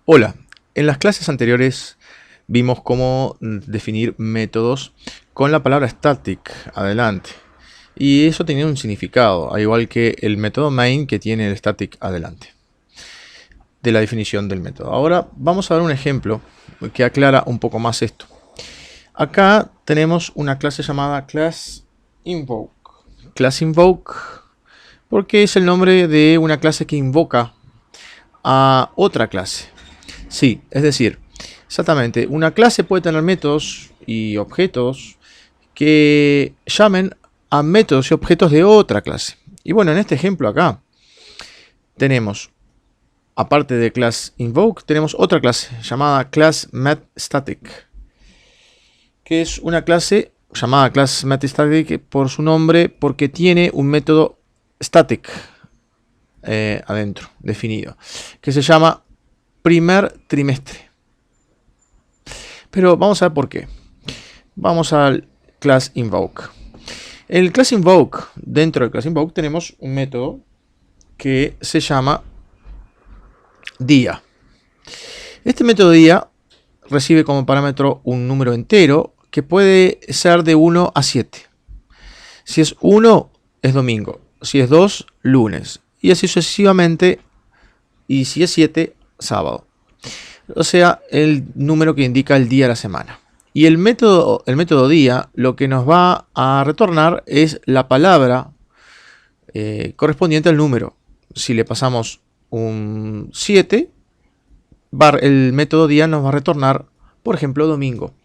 Hola, en las clases anteriores vimos cómo definir métodos con la palabra static adelante. Y eso tenía un significado, al igual que el método main que tiene el static adelante, de la definición del método. Ahora vamos a ver un ejemplo que aclara un poco más esto. Acá tenemos una clase llamada class invoke. Class invoke porque es el nombre de una clase que invoca a otra clase. Sí, es decir, exactamente, una clase puede tener métodos y objetos que llamen a métodos y objetos de otra clase. Y bueno, en este ejemplo acá tenemos, aparte de class invoke, tenemos otra clase llamada class metStatic, que es una clase llamada class metStatic por su nombre, porque tiene un método static adentro, definido, que se llama primer trimestre. Pero vamos a ver por qué. Vamos al class invoke. El class invoke, dentro del class invoke tenemos un método que se llama día. Este método día recibe como parámetro un número entero que puede ser de 1 a 7. Si es 1 es domingo, si es 2 lunes y así sucesivamente, y si es 7 sábado. O sea, el número que indica el día de la semana. Y el método día lo que nos va a retornar es la palabra correspondiente al número. Si le pasamos un 7, el método día nos va a retornar, por ejemplo, domingo.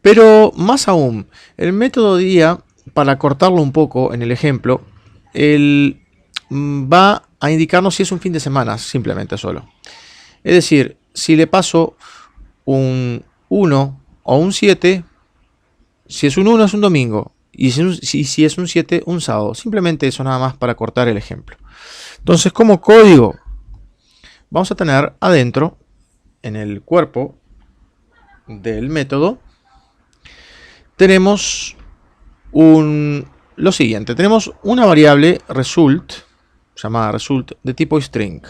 Pero más aún, el método día, para cortarlo un poco en el ejemplo, va a indicarnos si es un fin de semana, simplemente solo. Es decir, si le paso un 1 o un 7, si es un 1 es un domingo, y si es un 7, un sábado. Simplemente eso nada más para cortar el ejemplo. Entonces, como código, vamos a tener adentro, en el cuerpo del método, tenemos lo siguiente. Tenemos una variable result, llamada result, de tipo string.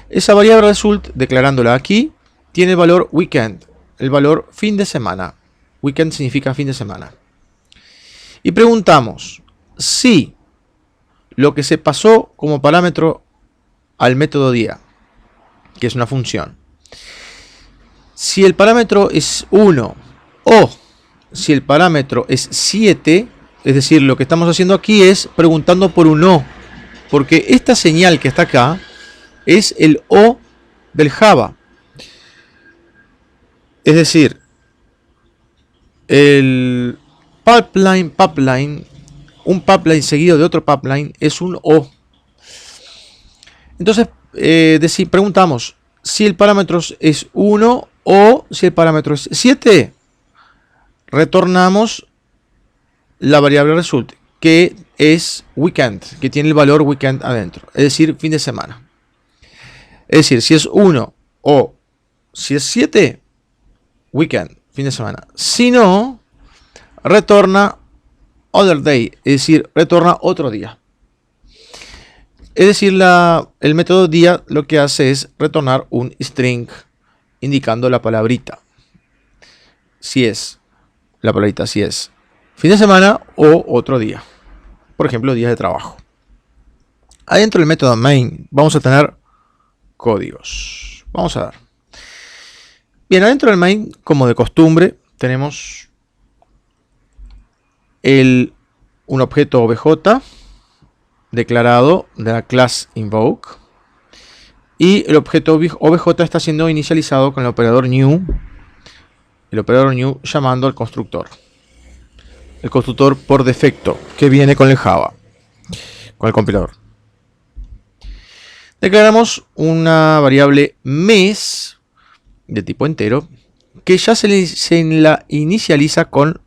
Esa variable result, declarándola aquí, tiene el valor weekend, el valor fin de semana. Weekend significa fin de semana. Y preguntamos si lo que se pasó como parámetro al método día, que es una función, si el parámetro es 1 o si el parámetro es 7, es decir, lo que estamos haciendo aquí es preguntando por un O, porque esta señal que está acá es el O del Java. Es decir, el pipeline, un pipeline seguido de otro pipeline es un O. Entonces, preguntamos si el parámetro es 1 o si el parámetro es 7. Retornamos la variable result, que es weekend, que tiene el valor weekend adentro, es decir, fin de semana. Es decir, si es 1 o si es 7, weekend, fin de semana. Si no, retorna other day, es decir, retorna otro día. Es decir, el método día lo que hace es retornar un string indicando la palabrita. Si es, la palabrita si es fin de semana o otro día. Por ejemplo, días de trabajo. Adentro del método main vamos a tener códigos. Vamos a ver. Bien, adentro del main, como de costumbre, tenemos un objeto obj declarado de la class invoke, y el objeto obj está siendo inicializado con el operador new, llamando al constructor, el constructor por defecto que viene con el Java, con el compilador. Declaramos una variable mes de tipo entero que ya se la inicializa con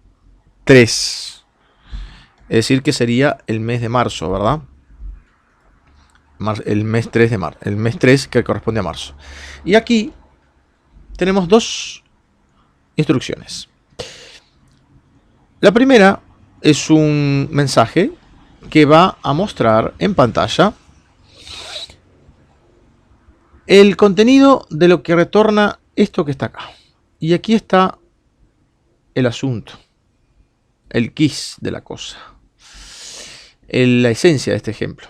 3, es decir, que sería el mes de marzo, ¿verdad? El mes 3 de marzo, el mes 3 que corresponde a marzo. Y aquí tenemos dos instrucciones. La primera es un mensaje que va a mostrar en pantalla el contenido de lo que retorna esto que está acá. Y aquí está el asunto, el quiz de la cosa, la esencia de este ejemplo.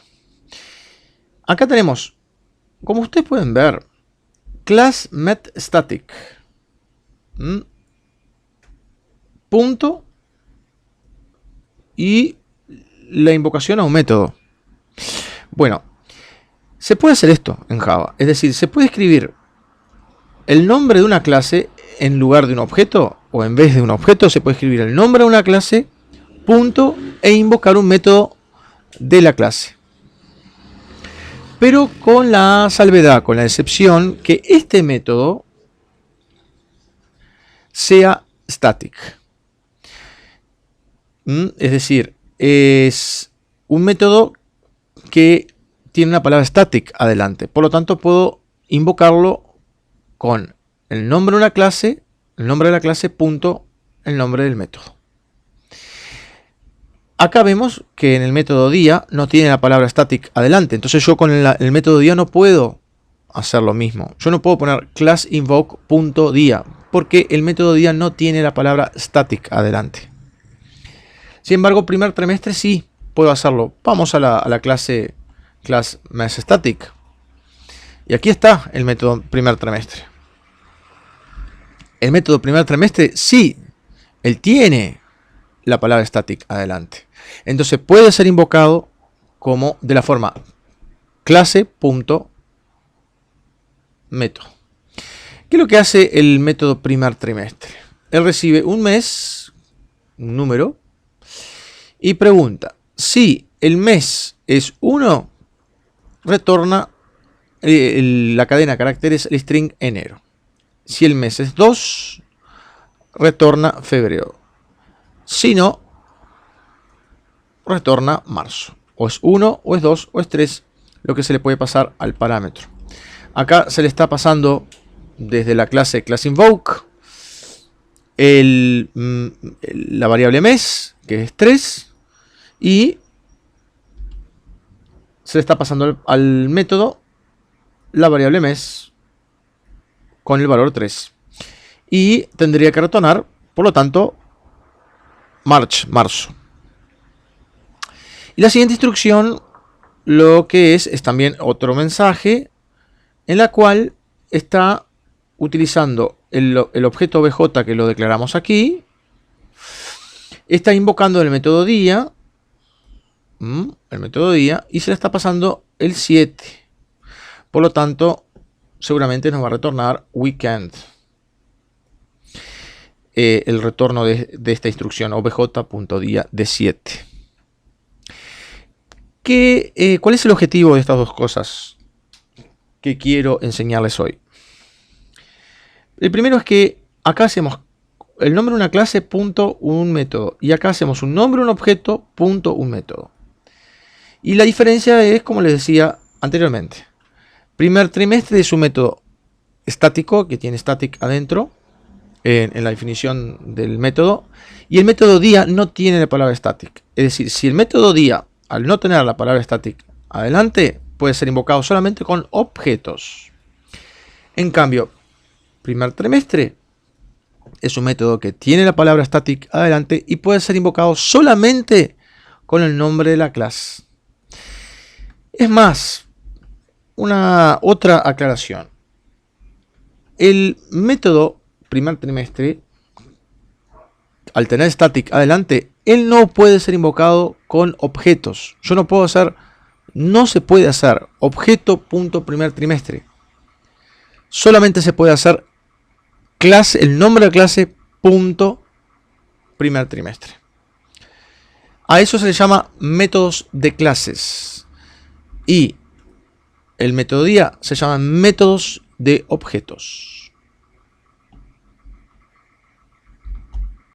Acá tenemos, como ustedes pueden ver, class metStatic. Punto y la invocación a un método. Bueno, se puede hacer esto en Java. Es decir, se puede escribir el nombre de una clase en lugar de un objeto, o en vez de un objeto se puede escribir el nombre de una clase, punto, e invocar un método de la clase. Pero con la salvedad, con la excepción, que este método sea static. Es decir, es un método que tiene una palabra static adelante. Por lo tanto, puedo invocarlo con el nombre de una clase, el nombre de la clase, punto, el nombre del método. Acá vemos que en el método dia no tiene la palabra static adelante. Entonces yo con el método dia no puedo hacer lo mismo. Yo no puedo poner class invoke.dia porque el método dia no tiene la palabra static adelante. Sin embargo, primer trimestre sí puedo hacerlo. Vamos a la clase class metStatic. Y aquí está el método primer trimestre. El método primer trimestre sí, él tiene la palabra static adelante. Entonces puede ser invocado como de la forma clase.método. ¿Qué es lo que hace el método primer trimestre? Él recibe un mes, un número, y pregunta, si el mes es 1, retorna la cadena de caracteres, el string enero. Si el mes es 2, retorna febrero. Si no, retorna marzo. O es 1, o es 2, o es 3, lo que se le puede pasar al parámetro. Acá se le está pasando desde la clase classInvoke la variable mes, que es 3, y se le está pasando al método la variable mes con el valor 3. Y tendría que retornar, por lo tanto, marzo. Y la siguiente instrucción lo que es también otro mensaje en la cual está utilizando el objeto obj que lo declaramos aquí, está invocando el método dia, y se le está pasando el 7. Por lo tanto, seguramente nos va a retornar weekend. El retorno de esta instrucción obj.dia de 7. ¿Cuál es el objetivo de estas dos cosas que quiero enseñarles hoy? El primero es que acá hacemos el nombre de una clase, punto, un método. Y acá hacemos un nombre, un objeto, punto, un método. Y la diferencia es, como les decía anteriormente, primer trimestre es un método estático, que tiene static adentro, en la definición del método. Y el método dia no tiene la palabra static. Es decir, si el método dia, al no tener la palabra static adelante, puede ser invocado solamente con objetos. En cambio, primer trimestre es un método que tiene la palabra static adelante y puede ser invocado solamente con el nombre de la clase. Es más, otra aclaración. El método primer trimestre, al tener static adelante, él no puede ser invocado con objetos. Yo no puedo hacer, no se puede hacer objeto.primer trimestre. Solamente se puede hacer el nombre de la clase punto primer trimestre. A eso se le llama métodos de clases. Y el método dia se llama métodos de objetos.